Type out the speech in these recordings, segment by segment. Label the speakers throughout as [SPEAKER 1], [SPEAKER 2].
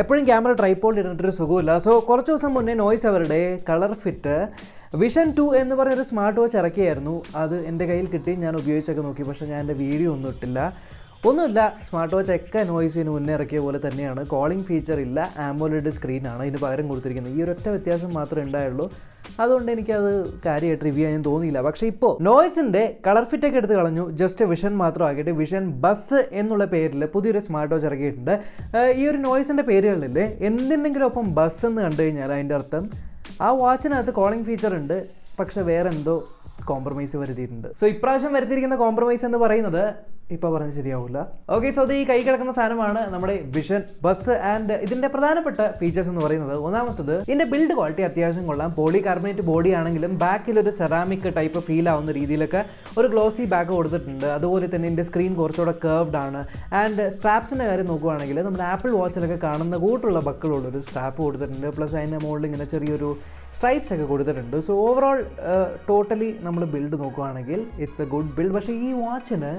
[SPEAKER 1] എപ്പോഴും ക്യാമറ ട്രൈപ്പോഡിൽ ഇരുന്നിട്ടൊരു സുഖമില്ല. സോ കുറച്ച് ദിവസം മുന്നേ നോയ്സ് അവരുടെ കളർഫിറ്റ് വിഷൻ 2 എന്ന് പറഞ്ഞൊരു സ്മാർട്ട് വാച്ച് ഇറക്കിയായിരുന്നു. അത് എൻ്റെ കയ്യിൽ കിട്ടി, ഞാൻ ഉപയോഗിച്ചൊക്കെ നോക്കി. പക്ഷേ ഞാൻ എൻ്റെ വീഡിയോ ഒന്നും ഇട്ടില്ല. ഒന്നുമില്ല, സ്മാർട്ട് വാച്ച് ഒക്കെ നോയ്സിന് മുന്നേ ഇറക്കിയ പോലെ തന്നെയാണ്. കോളിംഗ് ഫീച്ചർ ഇല്ല, ആമോലെഡ് സ്ക്രീനാണ് ഇതിന് പകരം കൊടുത്തിരിക്കുന്നത്. ഈ ഒരൊറ്റ വ്യത്യാസം മാത്രമേ ഉണ്ടായുള്ളൂ. അതുകൊണ്ട് എനിക്കത് കാര്യമായിട്ട് റിവ്യൂ ചെയ്യാൻ തോന്നിയില്ല. പക്ഷേ ഇപ്പോൾ നോയ്സിൻ്റെ കളർഫിറ്റൊക്കെ എടുത്ത് കളഞ്ഞു, ജസ്റ്റ് വിഷൻ മാത്രം ആക്കിയിട്ട് വിഷൻ ബസ് എന്നുള്ള പേരിൽ പുതിയൊരു സ്മാർട്ട് വാച്ച് ഇറക്കിയിട്ടുണ്ട്. ഈ ഒരു നോയ്സിൻ്റെ പേരുകളിൽ എന്തിനെങ്കിലും ഒപ്പം ബസ് എന്ന് കണ്ടു കഴിഞ്ഞാൽ അതിൻ്റെ അർത്ഥം ആ വാച്ചിനകത്ത് കോളിംഗ് ഫീച്ചർ ഉണ്ട്, പക്ഷേ വേറെ എന്തോ കോംപ്രമൈസ് വരുത്തിയിട്ടുണ്ട്. സോ ഇപ്രാവശ്യം വരുത്തിയിരിക്കുന്ന കോംപ്രമൈസ് എന്ന് പറയുന്നത് ഇപ്പോൾ പറഞ്ഞ് ശരിയാവില്ല. ഓക്കെ, സോ ഇത് ഈ കൈ കിടക്കുന്ന സാധനമാണ് നമ്മുടെ വിഷൻ ബസ്. ആൻഡ് ഇതിൻ്റെ പ്രധാനപ്പെട്ട ഫീച്ചേഴ്സ് എന്ന് പറയുന്നത്, ഒന്നാമത്തത് ഇതിൻ്റെ ബിൽഡ് ക്വാളിറ്റി അത്യാവശ്യം കൊള്ളാം. പോളി കാർബണേറ്റ് ബോഡി ആണെങ്കിലും ബാക്കിലൊരു സെറാമിക് ടൈപ്പ് ഫീൽ ആവുന്ന രീതിയിലൊക്കെ ഒരു ഗ്ലോസി ബാക്ക് കൊടുത്തിട്ടുണ്ട്. അതുപോലെ തന്നെ ഇതിൻ്റെ സ്ക്രീൻ കുറച്ചുകൂടെ കർവ്ഡ് ആണ്. ആൻഡ് സ്ട്രാപ്സിൻ്റെ കാര്യം നോക്കുകയാണെങ്കിൽ നമ്മുടെ ആപ്പിൾ വാച്ചിലൊക്കെ കാണുന്ന കൂട്ടുള്ള ബക്കിളുള്ളൊരു സ്ട്രാപ്പ് കൊടുത്തിട്ടുണ്ട്. പ്ലസ് അതിൻ്റെ മുകളിൽ ഇങ്ങനെ ചെറിയൊരു സ്ട്രൈപ്സ് ഒക്കെ കൊടുത്തിട്ടുണ്ട്. സോ ഓവറോൾ ടോട്ടലി നമ്മൾ ബിൽഡ് നോക്കുകയാണെങ്കിൽ ഇറ്റ്സ് എ ഗുഡ് ബിൽഡ്. പക്ഷേ ഈ വാച്ചിന്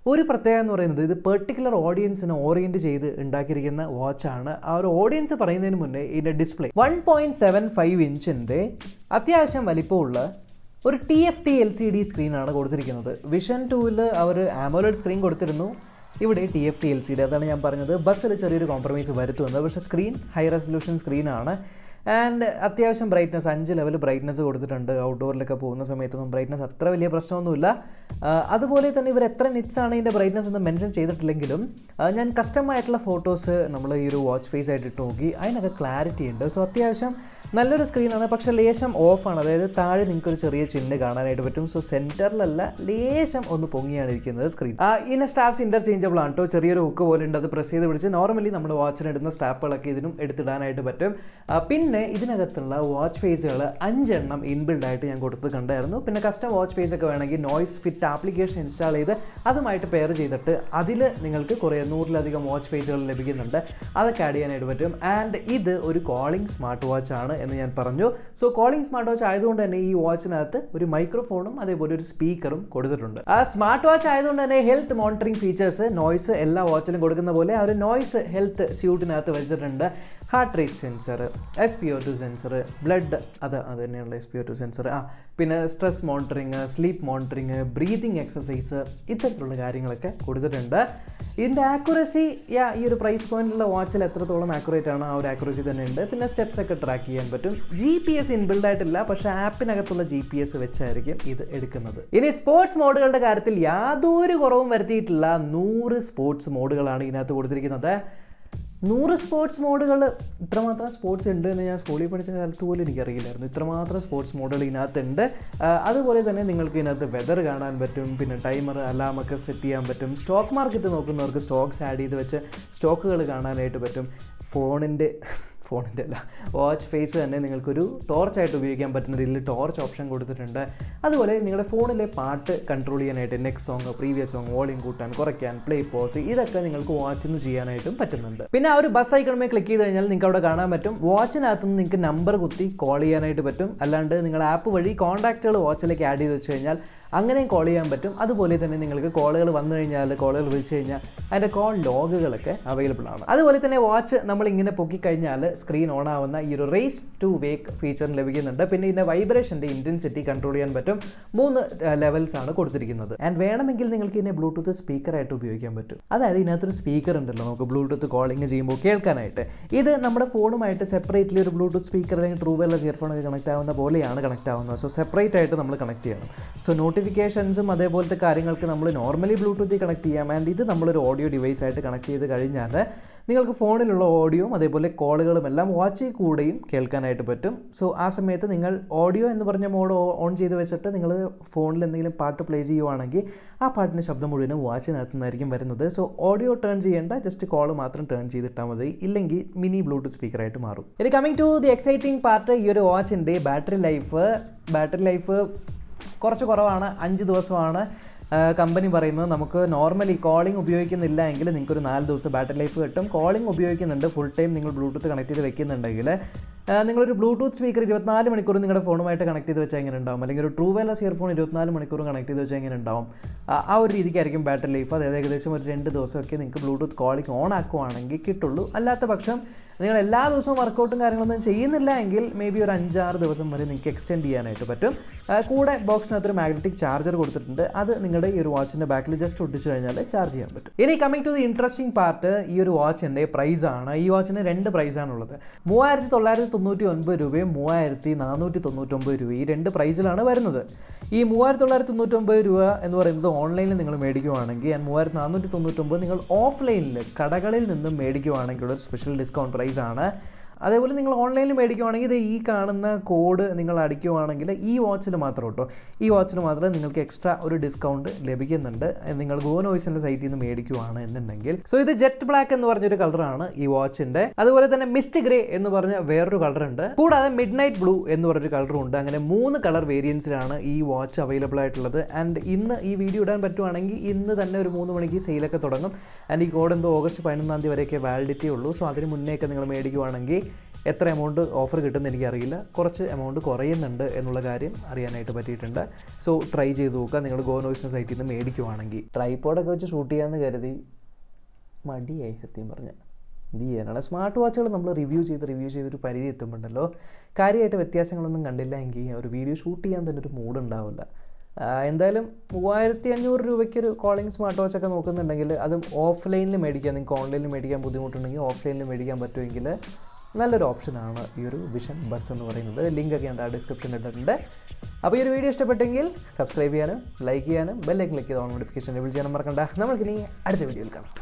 [SPEAKER 1] ഒരു പ്രത്യേകത എന്ന് പറയുന്നത്, ഇത് പെർട്ടിക്കുലർ ഓഡിയൻസിനെ ഓറിയൻറ്റ് ചെയ്ത് ഉണ്ടാക്കിയിരിക്കുന്ന വാച്ചാണ്. ആ ഒരു ഓഡിയൻസ് പറയുന്നതിന് മുന്നേ ഇതിൻ്റെ ഡിസ്പ്ലേ 1.75 ഇഞ്ചിൻ്റെ അത്യാവശ്യം വലിപ്പമുള്ള ഒരു TFT LCD സ്ക്രീനാണ് കൊടുത്തിരിക്കുന്നത്. വിഷൻ 2-ൽ അവർ ആമോലെഡ് സ്ക്രീൻ കൊടുത്തിരുന്നു, ഇവിടെ TFT LCD. അതാണ് ഞാൻ പറഞ്ഞത്, ബസ്സിൽ ചെറിയൊരു കോംപ്രമൈസ് വരുത്തുന്നത്. പക്ഷേ സ്ക്രീൻ ഹൈ റെസൊല്യൂഷൻ സ്ക്രീനാണ്. ആൻഡ് അത്യാവശ്യം ബ്രൈറ്റ്നസ് 5 ലെവൽ ബ്രൈറ്റ്നസ് കൊടുത്തിട്ടുണ്ട്. ഔട്ട്ഡോറിലൊക്കെ പോകുന്ന സമയത്തൊന്നും ബ്രൈറ്റ്നസ് അത്ര വലിയ പ്രശ്നമൊന്നുമില്ല. അതുപോലെ തന്നെ ഇവർ എത്ര നിറ്റ്സാണ് ഇതിൻ്റെ ബ്രൈറ്റ്നസ് എന്ന് മെൻഷൻ ചെയ്തിട്ടില്ലെങ്കിലും ഞാൻ കസ്റ്റമായിട്ടുള്ള ഫോട്ടോസ് നമ്മൾ ഈ ഒരു വാച്ച് ഫേസ് ആയിട്ട് ഇട്ട് നോക്കി, അതിനൊക്കെ ക്ലാരിറ്റി ഉണ്ട്. സോ അത്യാവശ്യം നല്ലൊരു സ്ക്രീനാണ്. പക്ഷേ ലേശം ഓഫാണ്, അതായത് താഴെ നിങ്ങൾക്കൊരു ചെറിയ ചിഹ്നം കാണാനായിട്ട് പറ്റും. സോ സെൻറ്ററിലല്ല, ലേശം ഒന്ന് പൊങ്ങിയാണ് ഇരിക്കുന്നത് സ്ക്രീൻ. ഇതിൻ്റെ സ്ട്രാപ്സ് ഇൻ്റർചേഞ്ചബിൾ ആണ് കേട്ടോ. ചെറിയൊരു ഹുക്ക് പോലെ ഉണ്ട്, അത് പ്രസ് ചെയ്ത് പിടിച്ച് നോർമലി നമ്മൾ വാച്ചിനിടുന്ന സ്ട്രാപ്പുകളൊക്കെ ഇതിനും എടുത്തിടാനായിട്ട് പറ്റും. പിന്നെ ഇതിനകത്തുള്ള വാച്ച് ഫേസുകൾ 5 എണ്ണം ഇൻബിൽഡ് ആയിട്ട് ഞാൻ കൊടുത്ത് കണ്ടായിരുന്നു. പിന്നെ കസ്റ്റം വാച്ച് ഫേസ് ഒക്കെ വേണമെങ്കിൽ നോയ്സ് ഫിറ്റ് ആപ്ലിക്കേഷൻ ഇൻസ്റ്റാൾ ചെയ്ത് അതുമായിട്ട് പെയർ ചെയ്തിട്ട് അതിൽ നിങ്ങൾക്ക് കുറേ 100-ലധികം വാച്ച് ഫേസുകൾ ലഭിക്കുന്നുണ്ട്. അതൊക്കെ ആഡ് ചെയ്യാനായിട്ട് പറ്റും. ആൻഡ് ഇത് ഒരു കോളിംഗ് സ്മാർട്ട് വാച്ച് ആണ് എന്ന് ഞാൻ പറഞ്ഞു. സോ കോളിംഗ് സ്മാർട്ട് വാച്ച് ആയതുകൊണ്ട് തന്നെ ഈ വാച്ചിനകത്ത് ഒരു മൈക്രോഫോണും അതേപോലെ ഒരു സ്പീക്കറും കൊടുത്തിട്ടുണ്ട്. ആ സ്മാർട്ട് വാച്ച് ആയതുകൊണ്ട് തന്നെ ഹെൽത്ത് മോണിറ്ററിംഗ് ഫീച്ചേഴ്സ് നോയ്സ് എല്ലാ വാച്ചിലും കൊടുക്കുന്ന പോലെ ആ ഒരു നോയ്സ് ഹെൽത്ത് സ്യൂട്ടിനകത്ത് വെച്ചിട്ടുണ്ട്. Heart rate sensor, SpO2 sensor, blood അത് തന്നെയുള്ള SpO2 സെൻസർ, പിന്നെ stress monitoring, sleep monitoring, breathing exercise, ഇത്തരത്തിലുള്ള കാര്യങ്ങളൊക്കെ കൊടുത്തിട്ടുണ്ട്. ഇതിൻ്റെ ആക്യുറസി ഈ ഒരു പ്രൈസ് പോയിന്റിലുള്ള വാച്ചിൽ എത്രത്തോളം ആക്യുറേറ്റ് ആണ്, ആ ഒരു ആക്യുറസി തന്നെ ഉണ്ട്. പിന്നെ സ്റ്റെപ്സ് ഒക്കെ ട്രാക്ക് ചെയ്യാൻ പറ്റും. GPS ഇൻബിൽഡ് ആയിട്ടില്ല, പക്ഷേ ആപ്പിനകത്തുള്ള GPS വെച്ചായിരിക്കും ഇത് എടുക്കുന്നത്. ഇനി സ്പോർട്സ് മോഡുകളുടെ കാര്യത്തിൽ യാതൊരു കുറവും വരുത്തിയിട്ടില്ല. 100 സ്പോർട്സ് മോഡുകളാണ് ഇതിനകത്ത് കൊടുത്തിരിക്കുന്നത്. 100 സ്പോർട്സ് മോഡുകൾ. ഇത്രമാത്രം സ്പോർട്സ് ഉണ്ട് എന്ന് ഞാൻ സ്കൂളിൽ പഠിച്ച കാലത്ത് പോലും എനിക്കറിയില്ലായിരുന്നു. ഇത്രമാത്രം സ്പോർട്സ് മോഡുകൾ ഇതിനകത്തുണ്ട്. അതുപോലെ തന്നെ നിങ്ങൾക്ക് ഇതിനകത്ത് വെതർ കാണാൻ പറ്റും, പിന്നെ ടൈമർ, അലാമൊക്കെ സെറ്റ് ചെയ്യാൻ പറ്റും. സ്റ്റോക്ക് മാർക്കറ്റ് നോക്കുന്നവർക്ക് സ്റ്റോക്സ് ആഡ് ചെയ്ത് വെച്ച് സ്റ്റോക്കുകൾ കാണാനായിട്ട് പറ്റും. ഫോണിൻ്റെ അല്ല, വാച്ച് ഫേസ് തന്നെ നിങ്ങൾക്കൊരു ടോർച്ചായിട്ട് ഉപയോഗിക്കാൻ പറ്റുന്ന രീതിയിൽ ടോർച്ച് ഓപ്ഷൻ കൊടുത്തിട്ടുണ്ട്. അതുപോലെ നിങ്ങളുടെ ഫോണിലെ പാട്ട് കൺട്രോൾ ചെയ്യാനായിട്ട് next song, previous song, volume കൂട്ടാൻ, കുറയ്ക്കാൻ, പ്ലേ പോസ്, ഇതൊക്കെ നിങ്ങൾക്ക് വാച്ചിൽ നിന്ന് ചെയ്യാനായിട്ടും പറ്റുന്നുണ്ട്. പിന്നെ ആ ഒരു ബസ് ഐക്കണമേ ക്ലിക്ക് ചെയ്ത് കഴിഞ്ഞാൽ നിങ്ങൾക്ക് അവിടെ കാണാൻ പറ്റും. വാച്ചിനകത്ത് നിന്ന് നിങ്ങൾക്ക് നമ്പർ കുത്തി കോൾ ചെയ്യാനായിട്ട് പറ്റും. അല്ലാണ്ട് നിങ്ങൾ ആപ്പ് വഴി കോൺടാക്റ്റുകൾ വാച്ചിലേക്ക് ആഡ് ചെയ്ത് വെച്ച് കഴിഞ്ഞാൽ അങ്ങനെയും കോൾ ചെയ്യാൻ പറ്റും. അതുപോലെ തന്നെ നിങ്ങൾക്ക് കോളുകൾ വന്നു കഴിഞ്ഞാൽ, കോളുകൾ വിളിച്ചു കഴിഞ്ഞാൽ അതിൻ്റെ കോൾ ലോഗുകളൊക്കെ അവൈലബിൾ ആണ്. അതുപോലെ തന്നെ വാച്ച് നമ്മളിങ്ങനെ പൊക്കിക്കഴിഞ്ഞാൽ സ്ക്രീൻ ഓൺ ആവുന്ന ഈ ഒരു റേസ് ടു വേക്ക് ഫീച്ചർ ലഭിക്കുന്നുണ്ട്. പിന്നെ ഇതിൻ്റെ വൈബ്രേഷൻ്റെ ഇൻറ്റൻസിറ്റി കൺട്രോൾ ചെയ്യാൻ പറ്റും. 3 ലെവൽസ് ആണ് കൊടുത്തിരിക്കുന്നത്. ആൻഡ് വേണമെങ്കിൽ നിങ്ങൾക്ക് ഇതിനെ ബ്ലൂടൂത്ത് സ്പീക്കറായിട്ട് ഉപയോഗിക്കാൻ പറ്റും. അതായത് ഇതിനകത്തൊരു സ്പീക്കർ ഉണ്ടല്ലോ, നമുക്ക് ബ്ലൂടൂത്ത് കോളിംഗ് ചെയ്യുമ്പോൾ കേൾക്കാനായിട്ട്. ഇത് നമ്മുടെ ഫോണുമായിട്ട് സെപ്പറേറ്റ്ലി ഒരു ബ്ലൂടൂത്ത് സ്പീക്കർ അല്ലെങ്കിൽ ട്രൂ വയർലെസ് ഇയർഫോണൊക്കെ കണക്ട് ആവുന്ന പോലെയാണ് കണക്ട് ആവുന്നത്. സോ സെപ്പറേറ്റ് ആയിട്ട് നമ്മൾ കണക്ട് ചെയ്യണം. സോ നോട്ടിഫിക്കേഷൻസും അതേപോലത്തെ കാര്യങ്ങൾക്ക് നമ്മൾ നോർമലി ബ്ലൂടൂത്തിൽ കണക്ട് ചെയ്യാം. ആൻഡ് ഇത് നമ്മളൊരു ഓഡിയോ ഡിവൈസ് ആയിട്ട് കണക്ട് ചെയ്ത് കഴിഞ്ഞാൽ നിങ്ങൾക്ക് ഫോണിലുള്ള ഓഡിയോയും അതേപോലെ കോളുകളും എല്ലാം വാച്ചിൽ കൂടെയും കേൾക്കാനായിട്ട് പറ്റും. സോ ആ സമയത്ത് നിങ്ങൾ ഓഡിയോ എന്ന് പറഞ്ഞ മോഡ് ഓൺ ചെയ്ത് വെച്ചിട്ട് നിങ്ങൾ ഫോണിൽ എന്തെങ്കിലും പാട്ട് പ്ലേ ചെയ്യുവാണെങ്കിൽ ആ പാട്ടിൻ്റെ ശബ്ദം മുഴുവനും വാച്ചിനകത്ത് നിന്നായിരിക്കും വരുന്നത്. സോ ഓഡിയോ ടേൺ ചെയ്യേണ്ട, ജസ്റ്റ് കോൾ മാത്രം ടേൺ ചെയ്തിട്ടാൽ മതി. ഇല്ലെങ്കിൽ മിനി ബ്ലൂടൂത്ത് സ്പീക്കറായിട്ട് മാറും. ഇനി coming to the exciting part, ഈ ഒരു വാച്ചിൻ്റെ ബാറ്ററി ലൈഫ് കുറച്ച് കുറവാണ്. 5 ദിവസമാണ് കമ്പനി പറയുന്നത്. നമുക്ക് നോർമലി കോളിംഗ് ഉപയോഗിക്കുന്നില്ല എങ്കിൽ നിങ്ങൾക്കൊരു 4 ദിവസം ബാറ്ററി ലൈഫ് കിട്ടും. കോളിംഗ് ഉപയോഗിക്കുന്നുണ്ട്, ഫുൾ ടൈം നിങ്ങൾ ബ്ലൂടൂത്ത് കണക്ട് ചെയ്ത് വെക്കുന്നുണ്ടെങ്കിൽ നിങ്ങളൊരു ബ്ലൂടൂത്ത് സ്പീക്കർ 24 മണിക്കൂർ നിങ്ങളുടെ ഫോണുമായിട്ട് കണക്ട് ചെയ്ത് വെച്ചാൽ എങ്ങനെ ഉണ്ടാവും, അല്ലെങ്കിൽ ഒരു ട്രൂ വയർലെസ് ഇയർഫോൺ 24 മണിക്കൂർ കണക്ട് ചെയ്ത് വെച്ചാൽ എങ്ങനെ ഉണ്ടാവും, ആ ഒരു രീതിക്കായിരിക്കും ബാറ്ററി ലൈഫ്. അതായത് ഏകദേശം ഒരു 2 ദിവസമൊക്കെ നിങ്ങൾക്ക് ബ്ലൂടൂത്ത് കോളിംഗ് ഓൺ ആക്കുവാണെങ്കിൽ കിട്ടുള്ളൂ. അല്ലാത്ത പക്ഷം നിങ്ങൾ എല്ലാ ദിവസവും വർക്കൗട്ടും കാര്യങ്ങളൊന്നും ചെയ്യുന്നില്ല എങ്കിൽ മേ ബി ഒരു 5-6 ദിവസം വരെ നിങ്ങൾക്ക് എക്സ്റ്റെൻഡ് ചെയ്യാനായിട്ട് പറ്റും. കൂടെ ബോക്സിനകത്ത് ഒരു മാഗ്നറ്റിക് ചാർജർ കൊടുത്തിട്ടുണ്ട്. അത് നിങ്ങളുടെ ഈ ഒരു വാച്ചിൻ്റെ ബാക്കിൽ ജസ്റ്റ് ഒട്ടിച്ച് കഴിഞ്ഞാൽ ചാർജ് ചെയ്യാൻ പറ്റും. ഇനി coming to the interesting part, ഈ ഒരു വാച്ചിൻ്റെ പ്രൈസാണ്. ഈ വാച്ചിന് 2 പ്രൈസാണുള്ളത്. 3999 രൂപയും 3499 രൂപ, ഈ 2 പ്രൈസിലാണ് വരുന്നത്. ഈ 3999 രൂപ എന്ന് പറയുന്നത് ഓൺലൈനിൽ നിങ്ങൾ മേടിക്കുവാണെങ്കിൽ, 3499 നിങ്ങൾ ഓഫ്ലൈനിൽ കടകളിൽ നിന്നും മേടിക്കുവാണെങ്കിൽ ഒരു സ്പെഷ്യൽ ഡിസ്കൗണ്ട് പ്രൈസ് ആണ്. അതേപോലെ നിങ്ങൾ ഓൺലൈനിൽ മേടിക്കുവാണെങ്കിൽ ഇത് ഈ കാണുന്ന കോഡ് നിങ്ങൾ അടിക്കുവാണെങ്കിൽ ഈ വാച്ചിൽ മാത്രം കേട്ടോ, ഈ വാച്ചിൽ മാത്രമേ നിങ്ങൾക്ക് എക്സ്ട്രാ ഒരു ഡിസ്കൗണ്ട് ലഭിക്കുന്നുണ്ട് നിങ്ങൾ ഗോ നോയ്സിൻ്റെ സൈറ്റിൽ നിന്ന് മേടിക്കുവാണ് എന്നുണ്ടെങ്കിൽ. സോ ഇത് ജെറ്റ് ബ്ലാക്ക് എന്ന് പറഞ്ഞൊരു കളറാണ് ഈ വാച്ചിൻ്റെ. അതുപോലെ തന്നെ മിസ്റ്റ് ഗ്രേ എന്ന് പറഞ്ഞ വേറൊരു കളർ ഉണ്ട്. കൂടാതെ മിഡ് നൈറ്റ് ബ്ലൂ എന്ന് പറഞ്ഞൊരു കളറും ഉണ്ട്. അങ്ങനെ 3 കളർ വേരിയൻസിലാണ് ഈ വാച്ച് അവൈലബിൾ ആയിട്ടുള്ളത്. ആൻഡ് ഇന്ന് ഈ വീഡിയോ ഇടാൻ പറ്റുവാണെങ്കിൽ ഇന്ന് തന്നെ ഒരു 3 മണിക്ക് സെയിലൊക്കെ തുടങ്ങും. ആൻഡ് ഈ കോഡ് എന്തോ ഓഗസ്റ്റ് 11 വരെയൊക്കെ വാലിഡിറ്റി ഉള്ളൂ. സോ അതിന് മുന്നേയൊക്കെ നിങ്ങൾ മേടിക്കുവാണെങ്കിൽ എത്ര എമൗണ്ട് ഓഫർ കിട്ടുമെന്ന് എനിക്കറിയില്ല, കുറച്ച് എമൗണ്ട് കുറയുന്നുണ്ട് എന്നുള്ള കാര്യം അറിയാനായിട്ട് പറ്റിയിട്ടുണ്ട്. സോ ട്രൈ ചെയ്ത് നോക്കുക നിങ്ങൾ ഗോ നോയ്സിൻ്റെ സൈറ്റിൽ നിന്ന് മേടിക്കുവാണെങ്കിൽ. ട്രൈപോഡൊക്കെ വെച്ച് ഷൂട്ട് ചെയ്യാമെന്ന് കരുതി മടിയായി സത്യം പറഞ്ഞാൽ. എന്ത് ചെയ്യാനാണ്, സ്മാർട്ട് വാച്ചുകൾ നമ്മൾ റിവ്യൂ ചെയ്തൊരു പരിധി എത്തുമ്പോണ്ടല്ലോ കാര്യമായിട്ട് വ്യത്യാസങ്ങളൊന്നും കണ്ടില്ല എങ്കിൽ ഒരു വീഡിയോ ഷൂട്ട് ചെയ്യാൻ തന്നെ ഒരു മൂഡ് ഉണ്ടാവില്ല. എന്തായാലും 3500 രൂപയ്ക്കൊരു കോളിംഗ് സ്മാർട്ട് വാച്ചൊക്കെ നോക്കുന്നുണ്ടെങ്കിൽ അതും ഓഫ്ലൈനിൽ മേടിക്കുക. നിങ്ങൾക്ക് ഓൺലൈനിൽ മേടിക്കാൻ ബുദ്ധിമുട്ടുണ്ടെങ്കിൽ ഓഫ്ലൈനിൽ മേടിക്കാൻ പറ്റുമെങ്കിൽ നല്ലൊരു ഓപ്ഷനാണ് ഈ ഒരു വിഷൻ ബസ് എന്ന് പറയുന്നത്. ലിങ്കൊക്കെ ഞാൻ ഡിസ്ക്രിപ്ഷനിൽ ഇട്ടിട്ടുണ്ട്. അപ്പോൾ ഈ ഒരു വീഡിയോ ഇഷ്ടപ്പെട്ടെങ്കിൽ സബ്സ്ക്രൈബ് ചെയ്യാനും ലൈക്ക് ചെയ്യാനും ബെല്ലൈക്കൻ ക്ലിക്ക് ചെയ്ത് ഓൺ നോട്ടിഫിക്കേഷൻ എനേബിൾ ചെയ്യാനും മറക്കണ്ട. നമ്മൾക്കിനി അടുത്ത വീഡിയോയിൽ കാണാം.